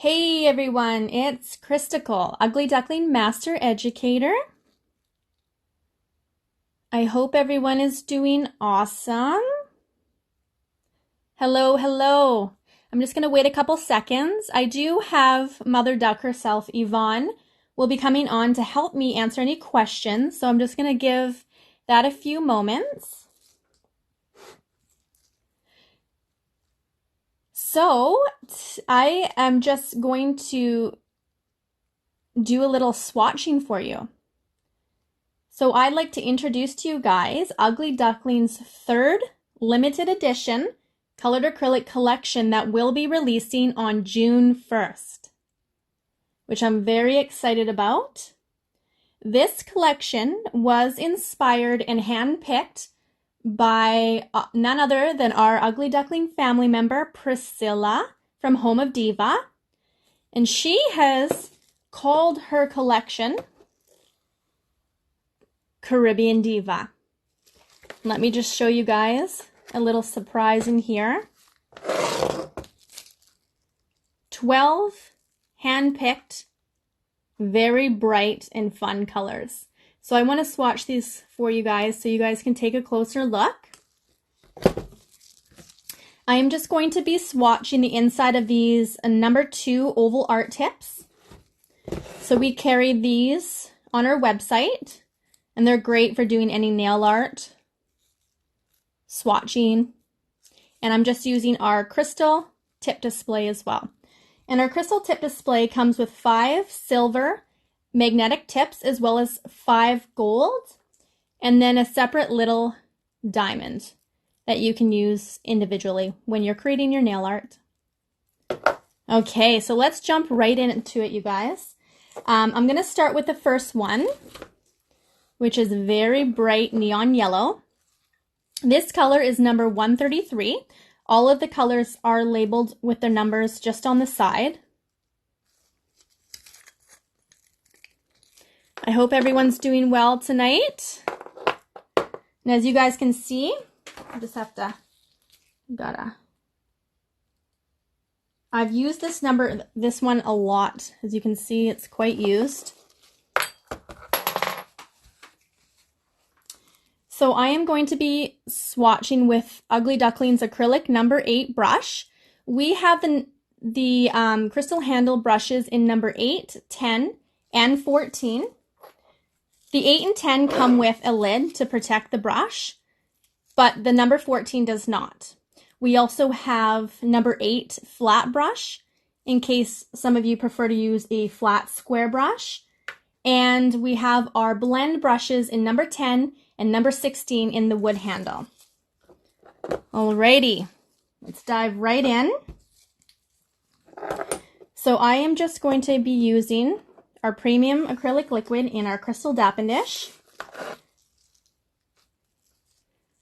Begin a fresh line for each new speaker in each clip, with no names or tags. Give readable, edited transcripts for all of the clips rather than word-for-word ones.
Hey everyone, it's CHRYSTACLE, Ugly Duckling Master Educator. I hope everyone is doing awesome. Hello. I'm just going to wait a couple seconds. I do have Mother Duck herself, Yvonne, will be coming on to help me answer any questions. So I'm just going to give that a few moments. So I am just going to do a little swatching for you. So I'd like to introduce to you guys Ugly Duckling's third limited edition colored acrylic collection that will be releasing on June 1st, which I'm very excited about. This collection was inspired and handpicked by none other than our Ugly Duckling family member, Priscilla from Home of Deva. And she has called her collection Caribbean Deva. Let me just show you guys a little surprise in here. 12 hand-picked, very bright and fun colors. So I want to swatch these for you guys so you guys can take a closer look. I am just going to be swatching the inside of these number 2 oval art tips. So we carry these on our website, and they're great for doing any nail art, swatching, and I'm just using our crystal tip display as well. And our crystal tip display comes with 5 silver magnetic tips as well as 5 gold, and then a separate little diamond that you can use individually when you're creating your nail art. Okay, so let's jump right into it, you guys. I'm going to start with the first one, which is very bright neon yellow. This color is number 133. All of the colors are labeled with their numbers just on the side. I hope everyone's doing well tonight. And as you guys can see, I just have to, I've used this one a lot. As you can see, it's quite used. So I am going to be swatching with Ugly Duckling's acrylic number 8 brush. We have the crystal handle brushes in number 8, 10, and 14. The 8 and 10 come with a lid to protect the brush, but the number 14 does not. We also have number 8 flat brush, in case some of you prefer to use a flat square brush. And we have our blend brushes in number 10 and number 16 in the wood handle. Alrighty, let's dive right in. So I am just going to be using our premium acrylic liquid in our crystal dapping dish.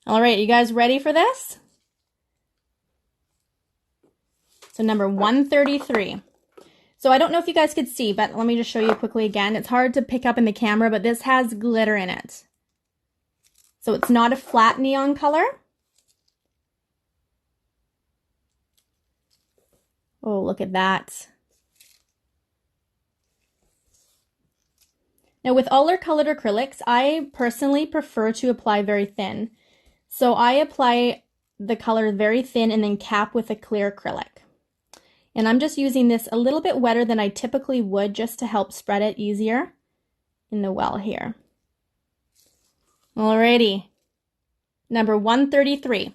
Alright, you guys ready for this? So number 133. So I don't know if you guys could see, but let me just show you quickly again. It's hard to pick up in the camera, but this has glitter in it. So it's not a flat neon color. Oh, look at that. Now with all our colored acrylics, I personally prefer to apply very thin. So I apply the color very thin and then cap with a clear acrylic. And I'm just using this a little bit wetter than I typically would just to help spread it easier in the well here. Alrighty, number 133.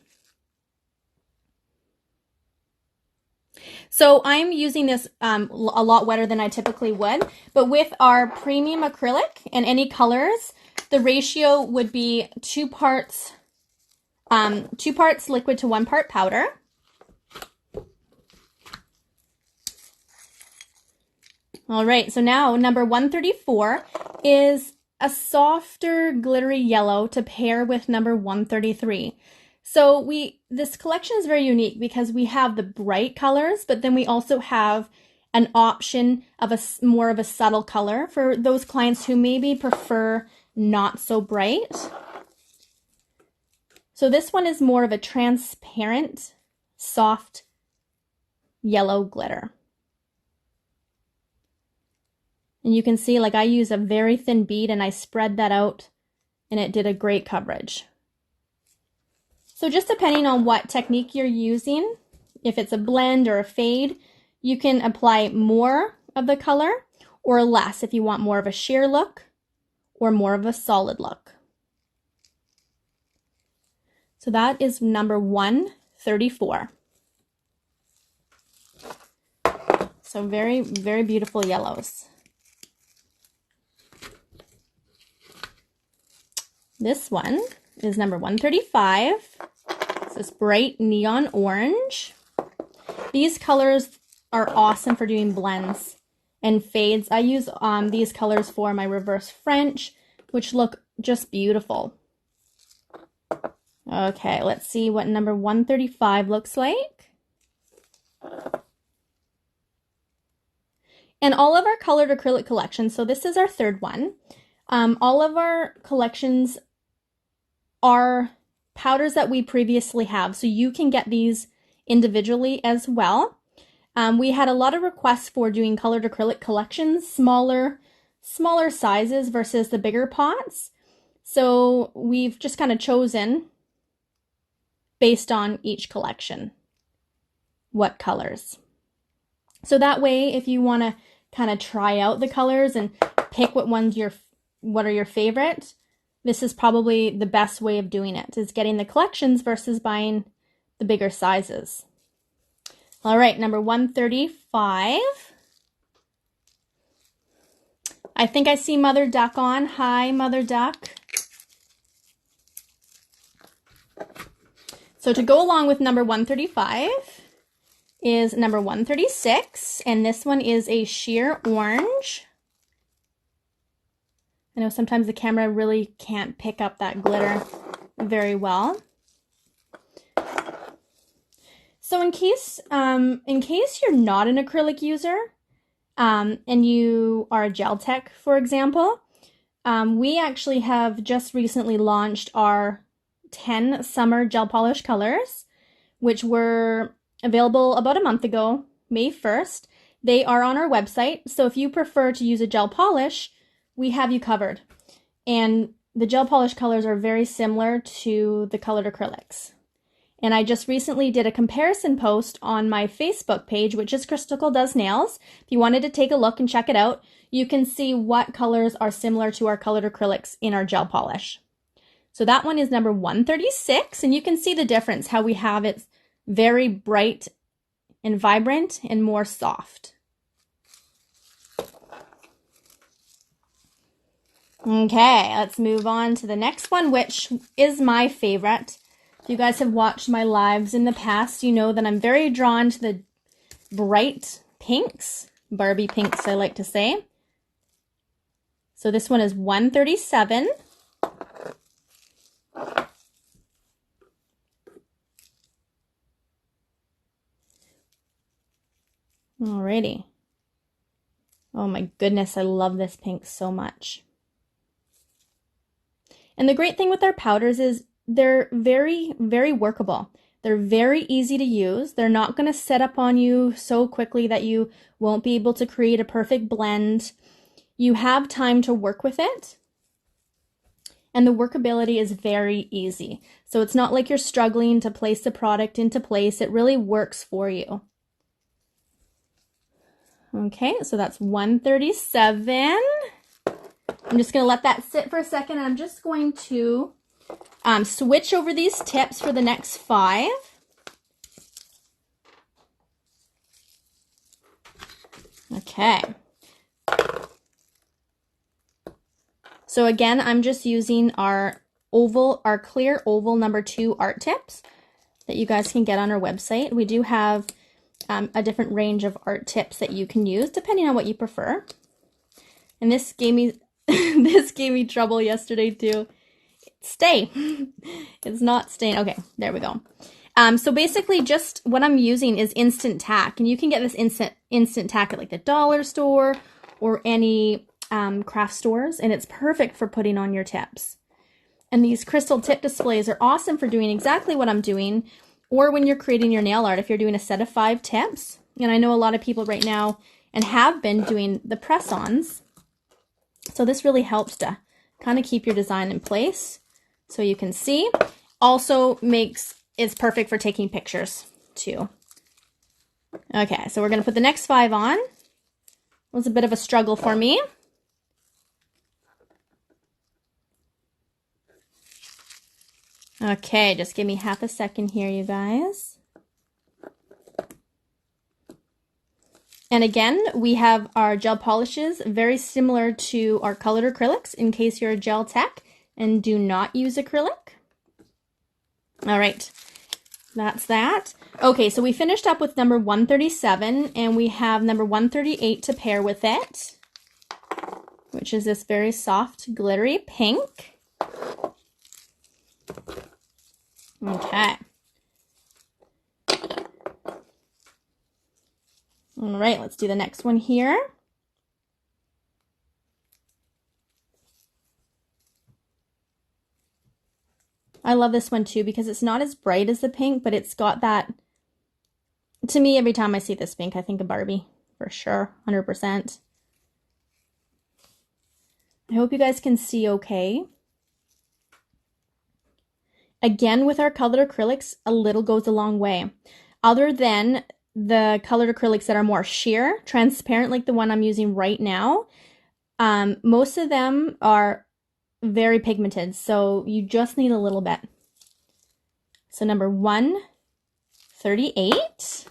So I'm using this a lot wetter than I typically would, but with our premium acrylic and any colors, the ratio would be 2 parts liquid to 1 part powder. All right, so now number 134 is a softer glittery yellow to pair with number 133. So this collection is very unique because we have the bright colors, but then we also have an option of more of a subtle color for those clients who maybe prefer not so bright. So this one is more of a transparent, soft yellow glitter. And you can see, like, I use a very thin bead and I spread that out and it did a great coverage. So just depending on what technique you're using, if it's a blend or a fade, you can apply more of the color or less if you want more of a sheer look or more of a solid look. So that is number 134. So very, very beautiful yellows. This one is number 135. It's this bright neon orange. These colors are awesome for doing blends and fades. I use these colors for my reverse French, which look just beautiful. Okay, let's see what number 135 looks like. And all of our colored acrylic collections, so this is our third one, all of our collections are powders that we previously have, so you can get these individually as well. We had a lot of requests for doing colored acrylic collections, smaller sizes versus the bigger pots. So we've just kind of chosen based on each collection what colors. So that way, if you want to kind of try out the colors and pick what are your favorite, this is probably the best way of doing it, is getting the collections versus buying the bigger sizes. All right, number 135. I think I see Mother Duck on. Hi, Mother Duck. So to go along with number 135 is number 136, and this one is a sheer orange. I know sometimes the camera really can't pick up that glitter very well. So in case you're not an acrylic user, and you are a gel tech, for example, we actually have just recently launched our 10 summer gel polish colors, which were available about a month ago, May 1st. They are on our website, so if you prefer to use a gel polish, we have you covered. And the gel polish colors are very similar to the colored acrylics. And I just recently did a comparison post on my Facebook page, which is CHRYSTACLE Does Nails. If you wanted to take a look and check it out, you can see what colors are similar to our colored acrylics in our gel polish. So that one is number 136, and you can see the difference, how we have it very bright and vibrant and more soft. Okay, let's move on to the next one, which is my favorite. If you guys have watched my lives in the past, you know that I'm very drawn to the bright pinks, Barbie pinks I like to say. So this one is 137. Alrighty. Oh my goodness, I love this pink so much. And the great thing with our powders is they're very, very workable. They're very easy to use. They're not going to set up on you so quickly that you won't be able to create a perfect blend. You have time to work with it. And the workability is very easy. So it's not like you're struggling to place the product into place. It really works for you. Okay, so that's 137. I'm just going to let that sit for a second. I'm just going to switch over these tips for the next 5. Okay. So again, I'm just using our clear oval number 2 art tips that you guys can get on our website. We do have a different range of art tips that you can use depending on what you prefer. And this gave me this gave me trouble yesterday too. Stay. It's not staying. Okay, there we go. So basically just what I'm using is instant tack, and you can get this instant tack at like the dollar store or any craft stores, and it's perfect for putting on your tips. And these crystal tip displays are awesome for doing exactly what I'm doing, or when you're creating your nail art, if you're doing a set of 5 tips. And I know a lot of people right now and have been doing the press-ons. So this really helps to kind of keep your design in place so you can see. Also it's perfect for taking pictures too. Okay, so we're going to put the next 5 on. It was a bit of a struggle for me. Okay, just give me half a second here, you guys. And again, we have our gel polishes, very similar to our colored acrylics in case you're a gel tech and do not use acrylic. All right, that's that. Okay, so we finished up with number 137 and we have number 138 to pair with it, which is this very soft, glittery pink. Okay. All right, let's do the next one here. I love this one too because it's not as bright as the pink, but it's got that, to me, every time I see this pink, I think of Barbie, for sure, 100%. I hope you guys can see okay. Again, with our colored acrylics, a little goes a long way. Other than the colored acrylics that are more sheer, transparent, like the one I'm using right now, most of them are very pigmented, so you just need a little bit. So number 138.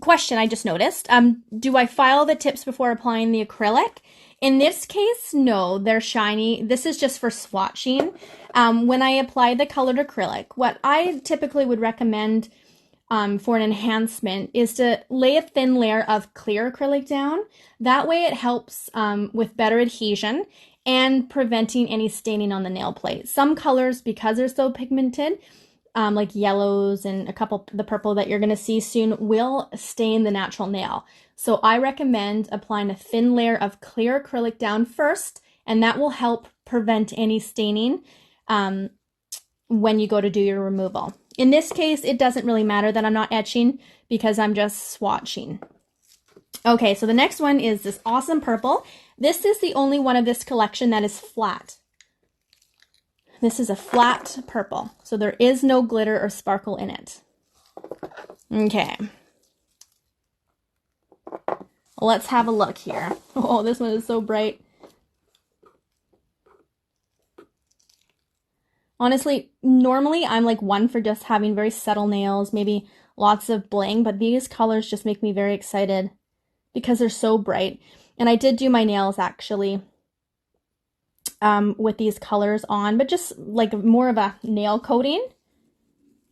Question I just noticed. Do I file the tips before applying the acrylic? In this case, no, they're shiny. This is just for swatching. When I apply the colored acrylic, what I typically would recommend for an enhancement is to lay a thin layer of clear acrylic down. That way it helps with better adhesion and preventing any staining on the nail plate. Some colors, because they're so pigmented, like yellows and a couple, the purple that you're going to see soon, will stain the natural nail. So I recommend applying a thin layer of clear acrylic down first, and that will help prevent any staining when you go to do your removal. In this case, it doesn't really matter that I'm not etching because I'm just swatching. Okay, so the next one is this awesome purple. This is the only one of this collection that is flat. This is a flat purple, so there is no glitter or sparkle in it. Okay. Let's have a look here. Oh, this one is so bright. Honestly, normally I'm like one for just having very subtle nails, maybe lots of bling, but these colors just make me very excited because they're so bright. And I did do my nails actually with these colors on, but just like more of a nail coating.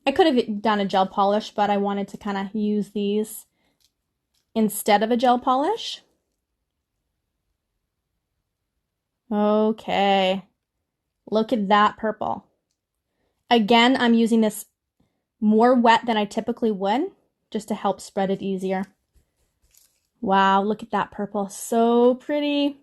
I could have done a gel polish, but I wanted to kind of use these instead of a gel polish. Okay, look at that purple. Again, I'm using this more wet than I typically would, just to help spread it easier. Wow, look at that purple. So pretty.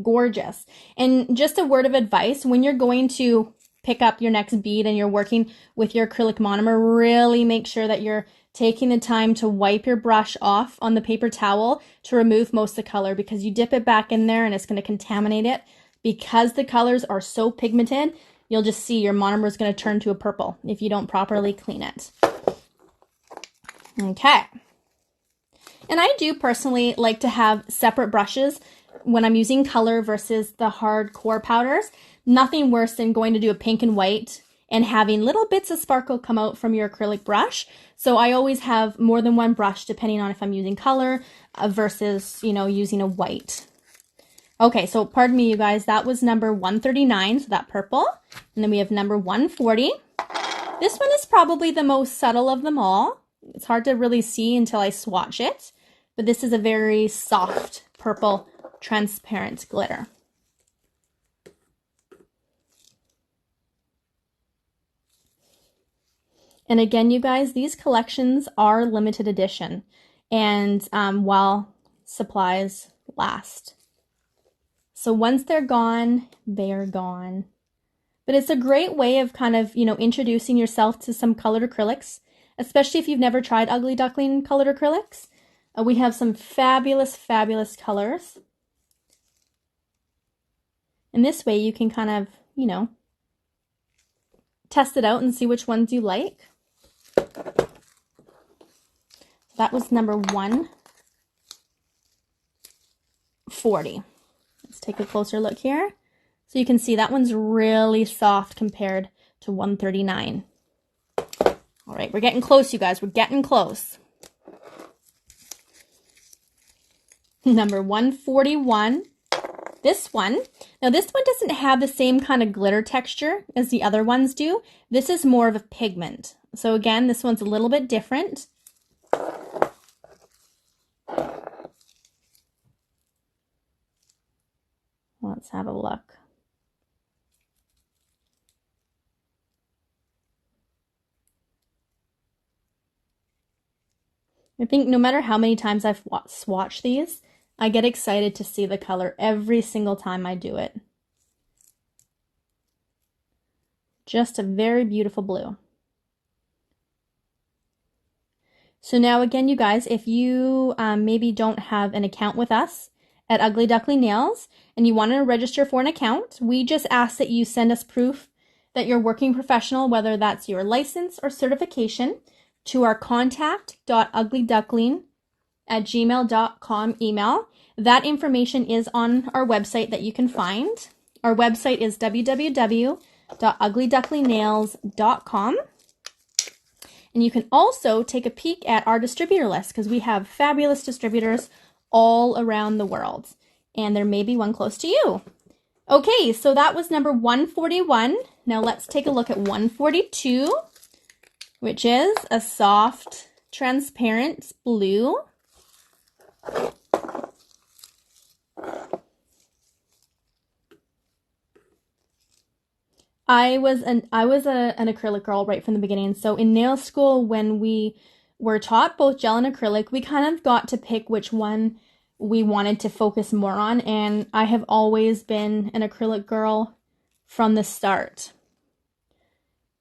Gorgeous. And just a word of advice, when you're going to pick up your next bead and you're working with your acrylic monomer, really make sure that you're taking the time to wipe your brush off on the paper towel to remove most of the color, because you dip it back in there and it's going to contaminate it. Because the colors are so pigmented, you'll just see your monomer is going to turn to a purple if you don't properly clean it. Okay. And I do personally like to have separate brushes when I'm using color versus the hardcore powders. Nothing worse than going to do a pink and white and having little bits of sparkle come out from your acrylic brush. So I always have more than one brush depending on if I'm using color versus, you know, using a white. Okay, so pardon me, you guys, that was number 139, so that purple. And then we have number 140. This one is probably the most subtle of them all. It's hard to really see until I swatch it, but this is a very soft purple transparent glitter. And again, you guys, these collections are limited edition, and while supplies last. So once they're gone, they're gone. But it's a great way of kind of, you know, introducing yourself to some colored acrylics. especially if you've never tried Ugly Duckling colored acrylics. We have some fabulous, fabulous colors. And this way you can kind of, you know, test it out and see which ones you like. That was number 140. Let's take a closer look here. So you can see that one's really soft compared to 139. All right, we're getting close, you guys. We're getting close. Number 141. This one. Now this one doesn't have the same kind of glitter texture as the other ones do. This is more of a pigment. So again, this one's a little bit different. Let's have a look. I think no matter how many times I've swatched these, I get excited to see the color every single time I do it. Just a very beautiful blue. So now again, you guys, if you maybe don't have an account with us at Ugly Duckling Nails and you want to register for an account, we just ask that you send us proof that you're working professional, whether that's your license or certification, to our contact.uglyduckling@gmail.com email. That information is on our website that you can find. Our website is www.uglyducklingnails.com. And you can also take a peek at our distributor list because we have fabulous distributors all around the world. And there may be one close to you. Okay, so that was number 141. Now let's take a look at 142, which is a soft, transparent blue. I was an acrylic girl right from the beginning. So in nail school, when we were taught both gel and acrylic, we kind of got to pick which one we wanted to focus more on. And I have always been an acrylic girl from the start.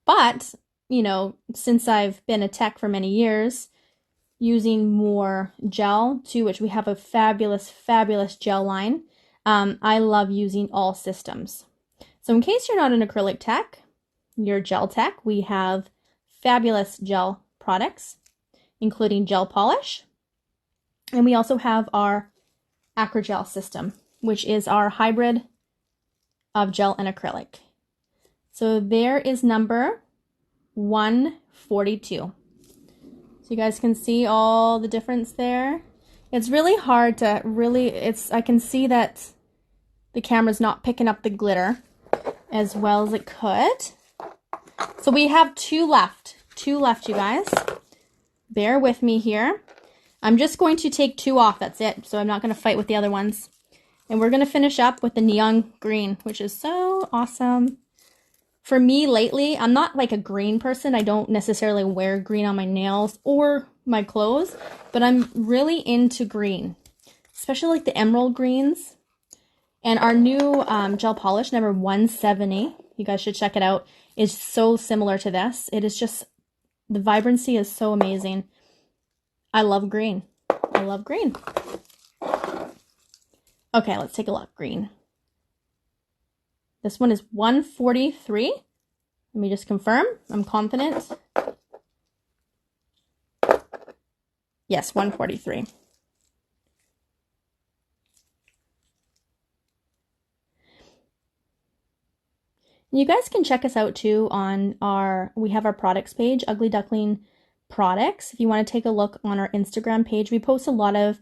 But, you know, since I've been a tech for many years, using more gel too, which we have a fabulous, fabulous gel line, I love using all systems. So in case you're not an acrylic tech, you're gel tech, we have fabulous gel products, including gel polish. And we also have our Acrygel system, which is our hybrid of gel and acrylic. So there is number 142. So you guys can see all the difference there. It's really hard to I can see that the camera's not picking up the glitter as well as it could. So we have two left, you guys. Bear with me here. I'm just going to take two off, that's it. So I'm not going to fight with the other ones. And we're going to finish up with the neon green, which is so awesome. For me lately, I'm not like a green person. I don't necessarily wear green on my nails or my clothes, but I'm really into green, especially like the emerald greens. And our new gel polish, number 170, you guys should check it out, is so similar to this. It is just, the vibrancy is so amazing. I love green. I love green. Okay, let's take a look. Green. This one is 143. Let me just confirm. I'm confident. Yes, 143. You guys can check us out too on we have our products page, Ugly Duckling Products. If you want to take a look on our Instagram page, we post a lot of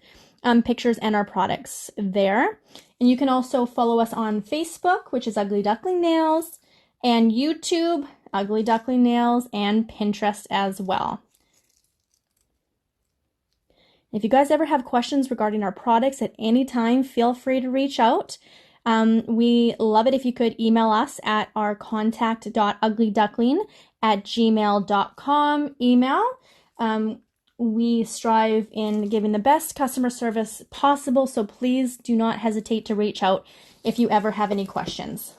pictures and our products there. And you can also follow us on Facebook, which is Ugly Duckling Nails, and YouTube, Ugly Duckling Nails, and Pinterest as well. If you guys ever have questions regarding our products at any time, feel free to reach out. We love it if you could email us at our contact.uglyduckling@gmail.com email. We strive in giving the best customer service possible, so please do not hesitate to reach out if you ever have any questions.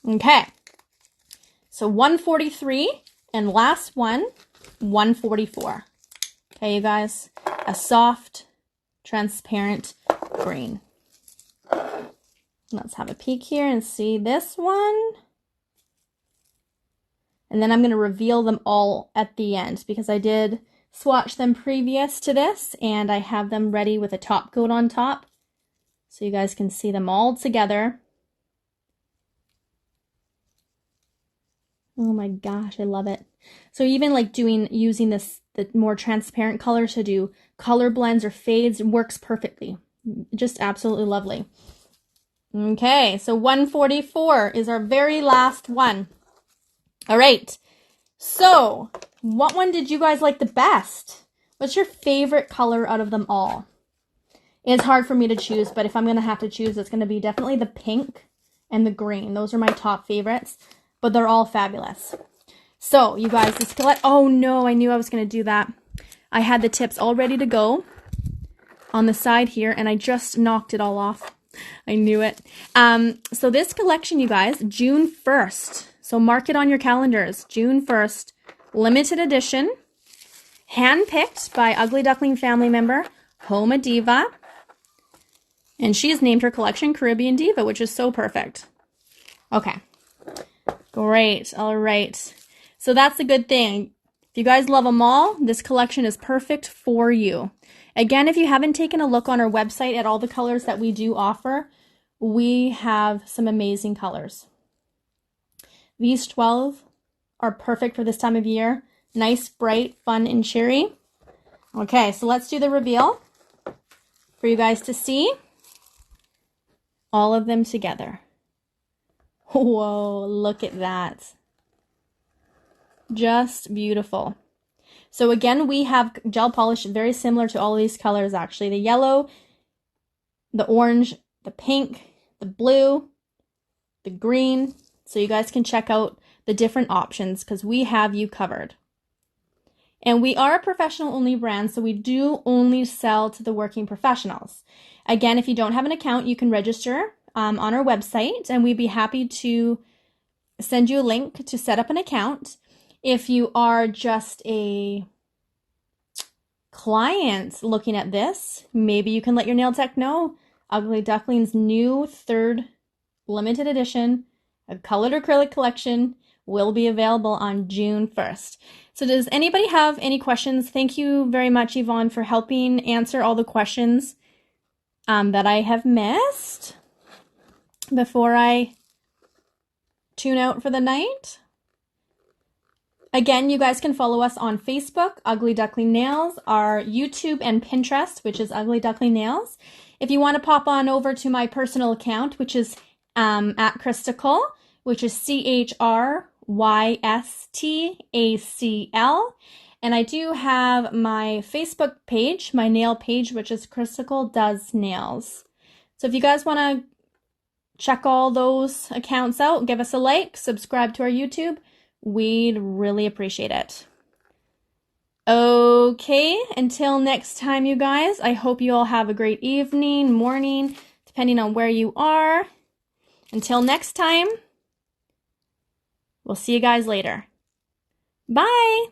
Okay, so 143 And last one, 144. Okay, you guys, a soft, transparent green. Let's have a peek here and see this one. And then I'm going to reveal them all at the end because I did swatch them previous to this and I have them ready with a top coat on top. So you guys can see them all together. Oh my gosh, I love it. So even like using the more transparent colors to do color blends or fades works perfectly. Just absolutely lovely. Okay, so 144 is our very last one. All right, so what one did you guys like the best? What's your favorite color out of them all? It's hard for me to choose, but if I'm going to have to choose, it's going to be definitely the pink and the green. Those are my top favorites, but they're all fabulous. So you guys, this collect. Oh no, I knew I was going to do that. I had the tips all ready to go on the side here, and I just knocked it all off. I knew it. So this collection, you guys, June 1st. So mark it on your calendars. June 1st, limited edition, handpicked by Ugly Duckling Family Member, Homa Diva. And she has named her collection Caribbean Deva, which is so perfect. Okay. Great. All right. So that's the good thing. If you guys love them all, this collection is perfect for you. Again, if you haven't taken a look on our website at all the colors that we do offer, we have some amazing colors. These 12 are perfect for this time of year. Nice, bright, fun, and cheery. Okay, so let's do the reveal for you guys to see all of them together. Whoa, look at that. Just beautiful. So again, we have gel polish very similar to all of these colors actually. The yellow, the orange, the pink, the blue, the green. So you guys can check out the different options because we have you covered. And we are a professional only brand, so we do only sell to the working professionals. Again, if you don't have an account, you can register on our website and we'd be happy to send you a link to set up an account. If you are just a client looking at this, maybe you can let your nail tech know Ugly Duckling's new 3rd limited edition, a colored acrylic collection, will be available on June 1st. So does anybody have any questions? Thank you very much, Yvonne, for helping answer all the questions that I have missed before I tune out for the night. Again, you guys can follow us on Facebook, Ugly Duckling Nails, our YouTube and Pinterest, which is Ugly Duckling Nails. If you want to pop on over to my personal account, which is at CHRYSTACLE, which is CHRYSTACL. And I do have my Facebook page, my nail page, which is CHRYSTACLE Does Nails. So if you guys want to check all those accounts out, give us a like, subscribe to our YouTube. We'd really appreciate it. Okay, until next time, you guys, I hope you all have a great evening, morning, depending on where you are. Until next time, we'll see you guys later. Bye!